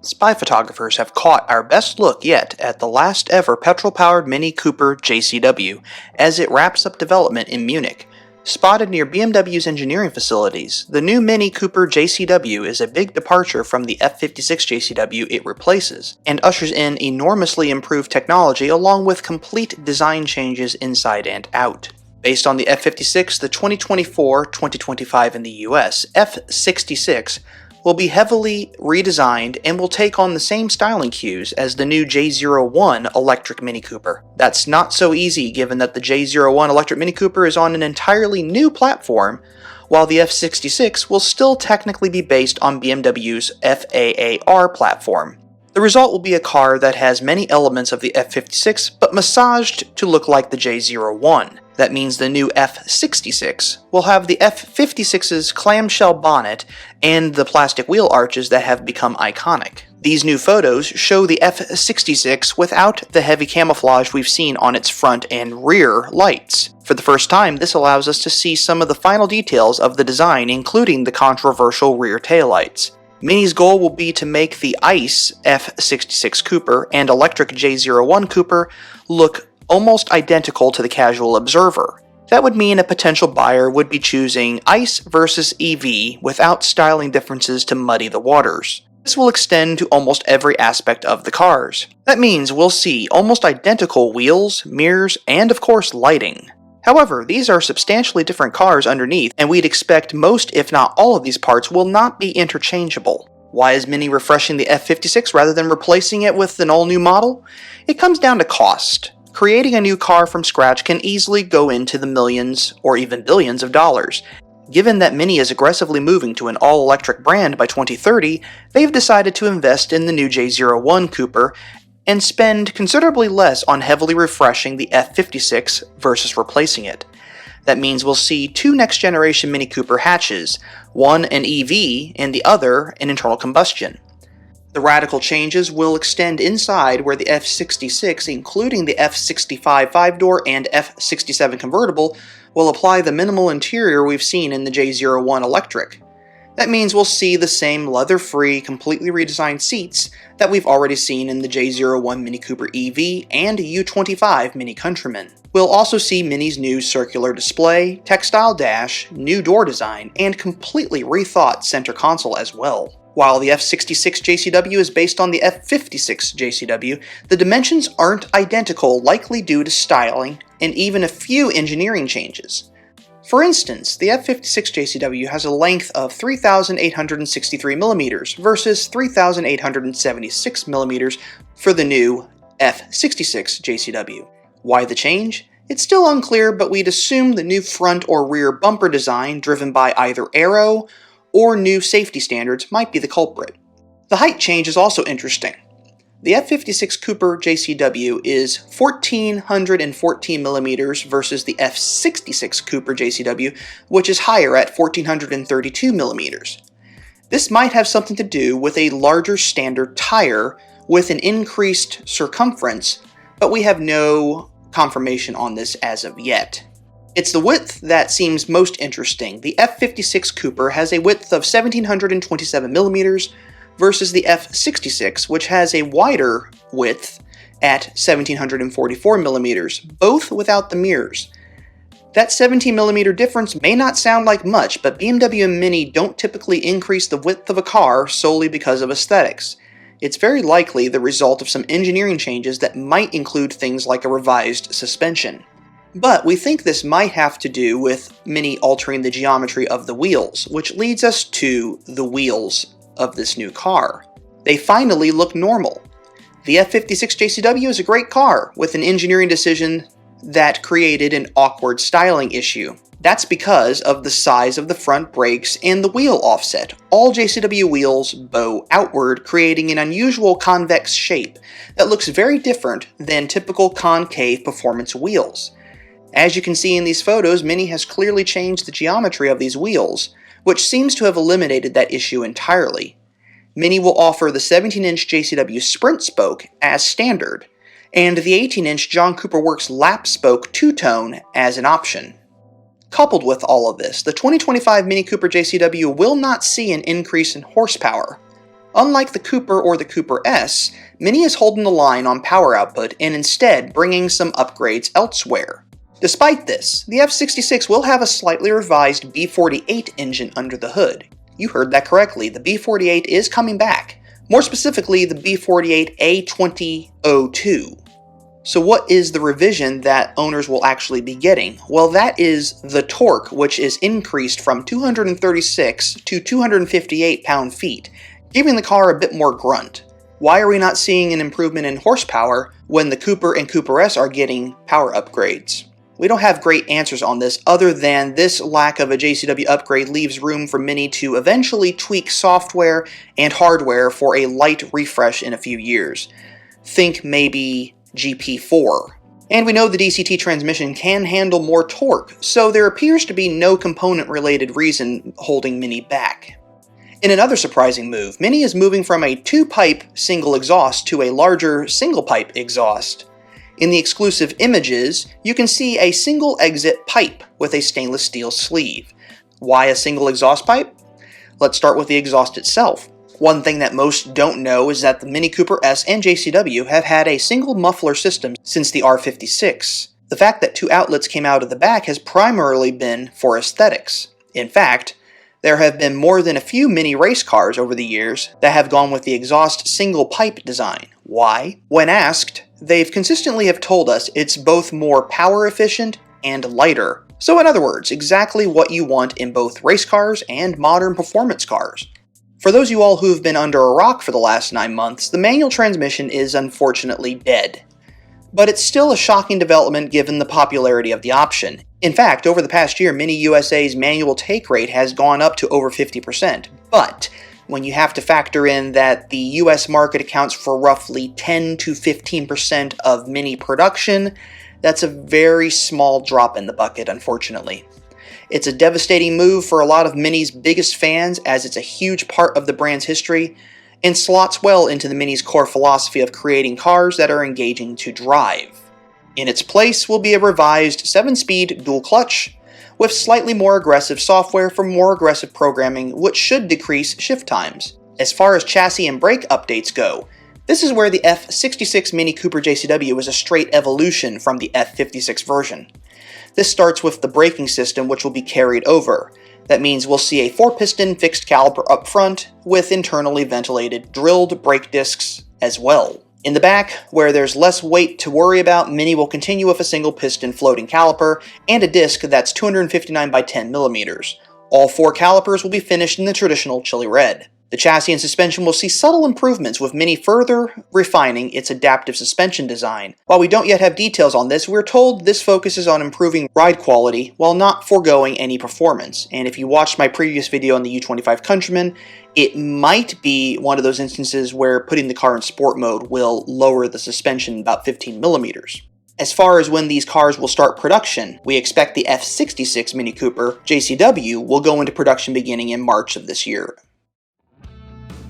Spy photographers have caught our best look yet at the last ever petrol-powered MINI Cooper JCW as it wraps up development in Munich. Spotted near BMW's engineering facilities, the new MINI Cooper JCW is a big departure from the F56 JCW it replaces, and ushers in enormously improved technology along with complete design changes inside and out. Based on the F56, the 2024-2025 in the US, F66 will be heavily redesigned and will take on the same styling cues as the new J01 electric Mini Cooper. That's not so easy given that the J01 electric Mini Cooper is on an entirely new platform, while the F66 will still technically be based on BMW's FAAR platform. The result will be a car that has many elements of the F56 but massaged to look like the J01. That means the new F66 will have the F56's clamshell bonnet and the plastic wheel arches that have become iconic. These new photos show the F66 without the heavy camouflage we've seen on its front and rear lights. For the first time, this allows us to see some of the final details of the design, including the controversial rear taillights. Mini's goal will be to make the ICE F66 Cooper and electric J01 Cooper look almost identical to the casual observer. That would mean a potential buyer would be choosing ICE versus EV without styling differences to muddy the waters. This will extend to almost every aspect of the cars. That means we'll see almost identical wheels, mirrors, and of course lighting. However, these are substantially different cars underneath, and we'd expect most if not all of these parts will not be interchangeable. Why is Mini refreshing the F56 rather than replacing it with an all-new model? It comes down to cost. Creating a new car from scratch can easily go into the millions or even billions of dollars. Given that Mini is aggressively moving to an all-electric brand by 2030, they've decided to invest in the new J01 Cooper and spend considerably less on heavily refreshing the F56 versus replacing it. That means we'll see two next-generation Mini Cooper hatches, one an EV and the other an internal combustion. The radical changes will extend inside where the F66, including the F65 5-door and F67 convertible, will apply the minimal interior we've seen in the J01 electric. That means we'll see the same leather-free, completely redesigned seats that we've already seen in the J01 Mini Cooper EV and U25 Mini Countryman. We'll also see Mini's new circular display, textile dash, new door design, and completely rethought center console as well. While the F66 JCW is based on the F56 JCW, the dimensions aren't identical, likely due to styling and even a few engineering changes. For instance, the F56 JCW has a length of 3,863mm versus 3,876mm for the new F66 JCW. Why the change? It's still unclear, but we'd assume the new front or rear bumper design driven by either aero or new safety standards might be the culprit. The height change is also interesting. The F56 Cooper JCW is 1,414mm versus the F66 Cooper JCW, which is higher at 1,432mm. This might have something to do with a larger standard tire with an increased circumference, but we have no confirmation on this as of yet. It's the width that seems most interesting. The F56 Cooper has a width of 1,727mm versus the F66, which has a wider width at 1,744mm, both without the mirrors. That 17mm difference may not sound like much, but BMW and Mini don't typically increase the width of a car solely because of aesthetics. It's very likely the result of some engineering changes that might include things like a revised suspension. But we think this might have to do with Mini altering the geometry of the wheels, which leads us to the wheels of this new car. They finally look normal. The F56 JCW is a great car with an engineering decision that created an awkward styling issue. That's because of the size of the front brakes and the wheel offset. All JCW wheels bow outward, creating an unusual convex shape that looks very different than typical concave performance wheels. As you can see in these photos, Mini has clearly changed the geometry of these wheels, which seems to have eliminated that issue entirely. Mini will offer the 17-inch JCW Sprint spoke as standard, and the 18-inch John Cooper Works lap spoke two-tone as an option. Coupled with all of this, the 2025 MINI Cooper JCW will not see an increase in horsepower. Unlike the Cooper or the Cooper S, Mini is holding the line on power output and instead bringing some upgrades elsewhere. Despite this, the F66 will have a slightly revised B48 engine under the hood. You heard that correctly, the B48 is coming back. More specifically, the B48 A2002. So what is the revision that owners will actually be getting? Well, that is the torque, which is increased from 236 to 258 pound-feet, giving the car a bit more grunt. Why are we not seeing an improvement in horsepower when the Cooper and Cooper S are getting power upgrades? We don't have great answers on this other than this lack of a JCW upgrade leaves room for Mini to eventually tweak software and hardware for a light refresh in a few years. Think maybe GP4. And we know the DCT transmission can handle more torque, so there appears to be no component-related reason holding Mini back. In another surprising move, Mini is moving from a two-pipe single exhaust to a larger single-pipe exhaust. In the exclusive images, you can see a single exit pipe with a stainless steel sleeve. Why a single exhaust pipe? Let's start with the exhaust itself. One thing that most don't know is that the Mini Cooper S and JCW have had a single muffler system since the R56. The fact that two outlets came out of the back has primarily been for aesthetics. In fact, there have been more than a few Mini race cars over the years that have gone with the exhaust single pipe design. Why? When asked, they've consistently have told us it's both more power efficient and lighter. So in other words, exactly what you want in both race cars and modern performance cars. For those of you all who've been under a rock for the last 9 months, the manual transmission is unfortunately dead. But it's still a shocking development given the popularity of the option. In fact, over the past year, Mini USA's manual take rate has gone up to over 50%. But when you have to factor in that the US market accounts for roughly 10 to 15% of Mini production, that's a very small drop in the bucket, unfortunately. It's a devastating move for a lot of Mini's biggest fans as it's a huge part of the brand's history and slots well into the Mini's core philosophy of creating cars that are engaging to drive. In its place will be a revised 7-speed dual clutch with slightly more aggressive software for more aggressive programming, which should decrease shift times. As far as chassis and brake updates go, this is where the F66 Mini Cooper JCW is a straight evolution from the F56 version. This starts with the braking system, which will be carried over. That means we'll see a 4-piston fixed caliper up front with internally ventilated drilled brake discs as well. In the back, where there's less weight to worry about, Mini will continue with a single piston floating caliper and a disc that's 259 by 10 millimeters. All 4 calipers will be finished in the traditional chili red. The chassis and suspension will see subtle improvements, with Mini further refining its adaptive suspension design. While we don't yet have details on this, we're told this focuses on improving ride quality while not foregoing any performance. And if you watched my previous video on the U25 Countryman, it might be one of those instances where putting the car in sport mode will lower the suspension about 15 millimeters. As far as when these cars will start production, we expect the F66 Mini Cooper JCW will go into production beginning in March of this year.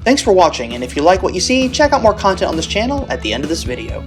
Thanks for watching, and if you like what you see, check out more content on this channel at the end of this video.